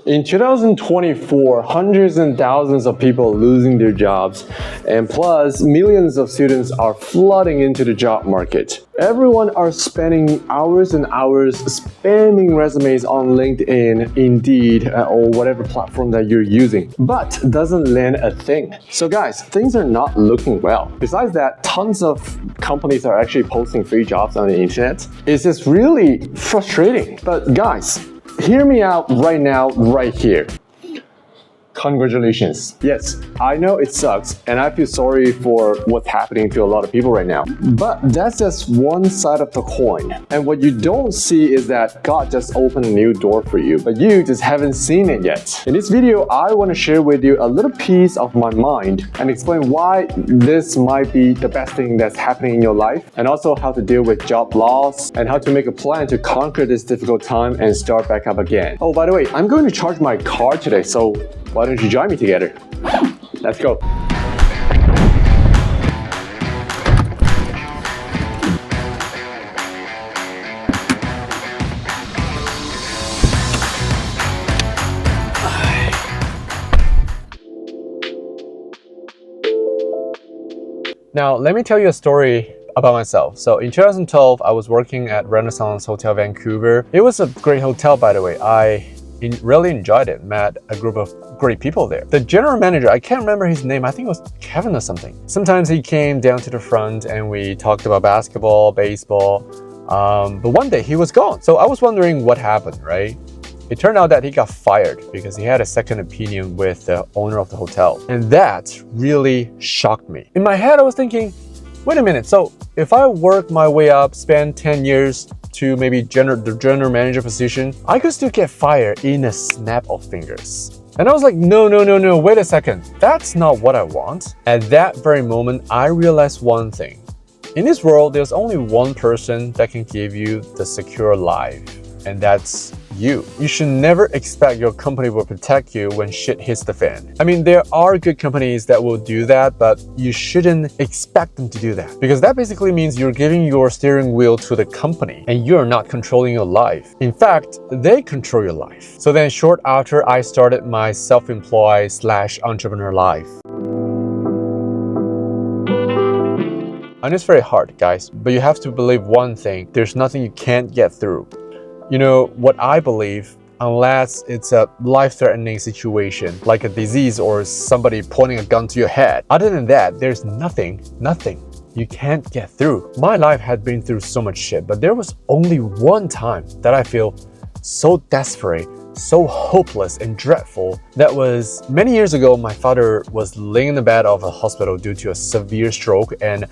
In 2024, hundreds and thousands of people are losing their jobs, and plus millions of students are flooding into the job market. Everyone are spending hours and hours spamming resumes on LinkedIn, Indeed, or whatever platform that you're using, but doesn't land a thing. So guys, things are not looking well. Besides that, tons of companies are actually posting free jobs on the internet. It's just really frustrating. But guys, hear me out right now, right here. Congratulations. Yes, I know it sucks and I feel sorry for what's happening to a lot of people right now. But that's just one side of the coin. And what you don't see is that God just opened a new door for you, but you just haven't seen it yet. In this video, I want to share with you a little piece of my mind and explain why this might be the best thing that's happening in your life, and also how to deal with job loss and how to make a plan to conquer this difficult time and start back up again. Oh, by the way, I'm going to charge my car today, so why don't you join me together? Let's go. Now, let me tell you a story about myself. So in 2012, I was working at Renaissance Hotel Vancouver. It was a great hotel, by the way. I really enjoyed it, met a group of great people there. The general manager, I can't remember his name, I think it was Kevin or something. Sometimes he came down to the front and we talked about basketball, baseball, but one day he was gone. So I was wondering what happened, right? It turned out that he got fired because he had a second opinion with the owner of the hotel. And that really shocked me. In my head, I was thinking, wait a minute, so if I work my way up, spend 10 years to maybe the general manager position, I could still get fired in a snap of fingers. And I was like, no, wait a second. That's not what I want. At that very moment, I realized one thing. In this world, there's only one person that can give you the secure life, and that's you. You should never expect your company will protect you when shit hits the fan. I mean, there are good companies that will do that, but you shouldn't expect them to do that, because that basically means you're giving your steering wheel to the company and you're not controlling your life. In fact, they control your life. So then short after, I started my self-employed / entrepreneur life. And it's very hard, guys, but you have to believe one thing: there's nothing you can't get through. You know, what I believe, unless it's a life-threatening situation, like a disease or somebody pointing a gun to your head, other than that, there's nothing you can't get through. My life had been through so much shit, but there was only one time that I feel so desperate, so hopeless and dreadful. That was many years ago. My father was laying in the bed of a hospital due to a severe stroke, and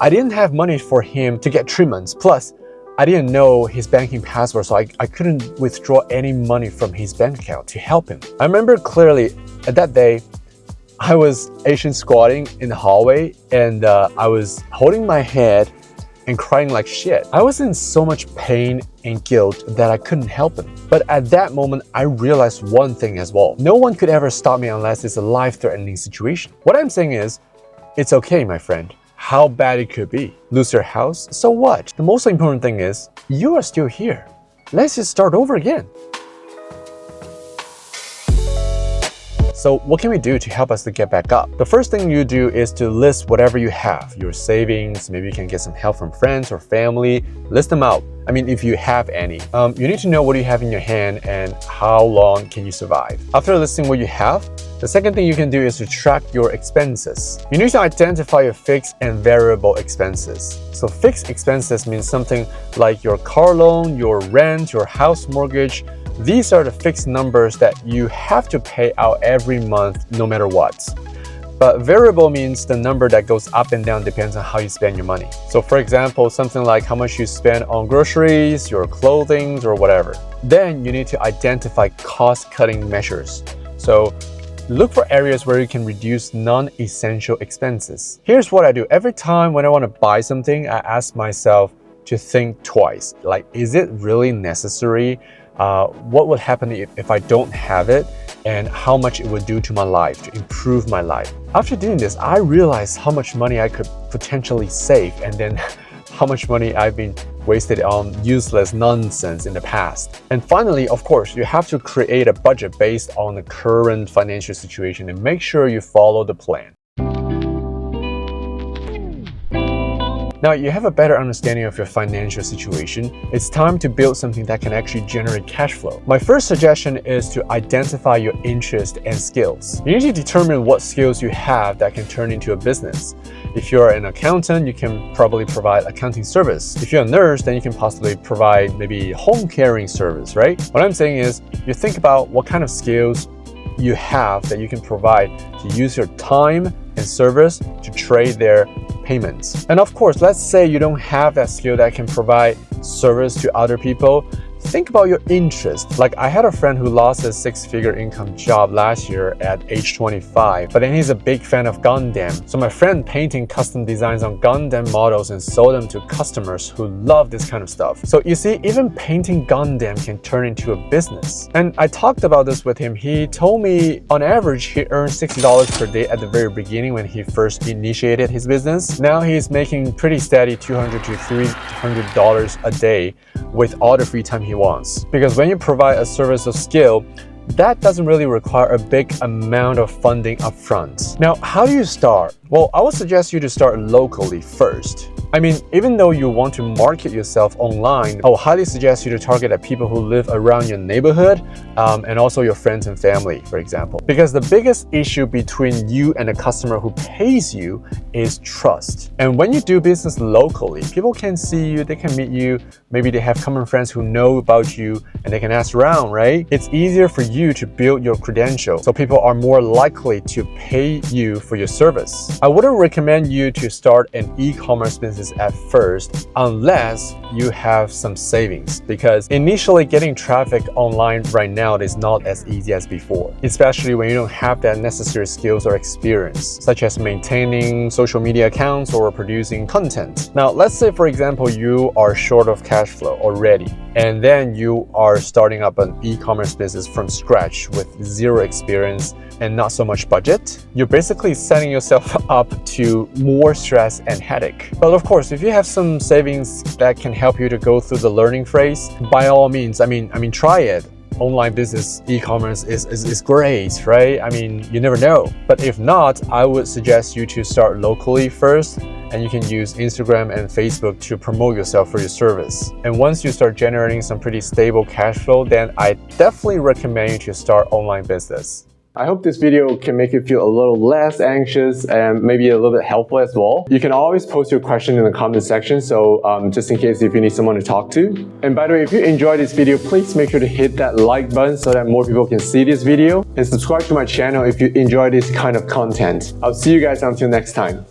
I didn't have money for him to get treatments. Plus, I didn't know his banking password, so I couldn't withdraw any money from his bank account to help him. I remember clearly at that day, I was Asian squatting in the hallway, and I was holding my head and crying like shit. I was in so much pain and guilt that I couldn't help him. But at that moment, I realized one thing as well. No one could ever stop me unless it's a life-threatening situation. What I'm saying is, it's okay, my friend. How bad it could be. Lose your house? So what? The most important thing is, you are still here. Let's just start over again. So what can we do to help us to get back up? The first thing you do is to list whatever you have, your savings. Maybe you can get some help from friends or family. List them out. I mean, if you have any. You need to know what you have in your hand and how long can you survive. After listing what you have, the second thing you can do is to track your expenses. You need to identify your fixed and variable expenses. So fixed expenses means something like your car loan, your rent, your house mortgage. These are the fixed numbers that you have to pay out every month no matter what. But variable means the number that goes up and down depends on how you spend your money. So for example, something like how much you spend on groceries, your clothing, or whatever. Then you need to identify cost-cutting measures. So look for areas where you can reduce non-essential expenses. Here's what I do. Every time when I want to buy something, I ask myself to think twice. Like, is it really necessary? What would happen if I don't have it? And how much it would do to my life, to improve my life. After doing this, I realized how much money I could potentially save, and then how much money I've been wasted on useless nonsense in the past. And finally, of course, you have to create a budget based on the current financial situation and make sure you follow the plan. Now you have a better understanding of your financial situation, it's time to build something that can actually generate cash flow. My first suggestion is to identify your interest and skills. You need to determine what skills you have that can turn into a business. If you're an accountant, you can probably provide accounting service. If you're a nurse, then you can possibly provide maybe home caring service, right? What I'm saying is, you think about what kind of skills you have that you can provide to use your time and service to trade their payments. And of course, let's say you don't have that skill that can provide service to other people. Think about your interest. Like, I had a friend who lost his six-figure income job last year at age 25, but then he's a big fan of Gundam. So my friend painting custom designs on Gundam models and sold them to customers who love this kind of stuff. So you see, even painting Gundam can turn into a business. And I talked about this with him. He told me on average he earned $60 per day at the very beginning when he first initiated his business. Now he's making pretty steady $200 to $300 a day with all the free time he wants. Because when you provide a service of skill, that doesn't really require a big amount of funding upfront. Now, how do you start? Well, I would suggest you to start locally first. I mean, even though you want to market yourself online, I would highly suggest you to target at people who live around your neighborhood and also your friends and family, for example. Because the biggest issue between you and the customer who pays you is trust. And when you do business locally, people can see you, they can meet you, maybe they have common friends who know about you and they can ask around, right? It's easier for you to build your credential, so people are more likely to pay you for your service. I wouldn't recommend you to start an e-commerce business at first unless you have some savings, because initially getting traffic online right now is not as easy as before, especially when you don't have that necessary skills or experience, such as maintaining social media accounts or producing content. Now, let's say, for example, you are short of cash flow already, and then you are starting up an e-commerce business from scratch with zero experience and not so much budget. You're basically setting yourself up to more stress and headache. But of course, if you have some savings that can help you to go through the learning phase, by all means, I mean, try it. Online business, e-commerce is great, right? I mean, you never know. But if not, I would suggest you to start locally first, and you can use Instagram and Facebook to promote yourself for your service. And once you start generating some pretty stable cash flow, then I definitely recommend you to start online business. I hope this video can make you feel a little less anxious and maybe a little bit helpful as well. You can always post your question in the comment section, so just in case if you need someone to talk to. And by the way, if you enjoyed this video, please make sure to hit that like button so that more people can see this video, and subscribe to my channel if you enjoy this kind of content. I'll see you guys until next time.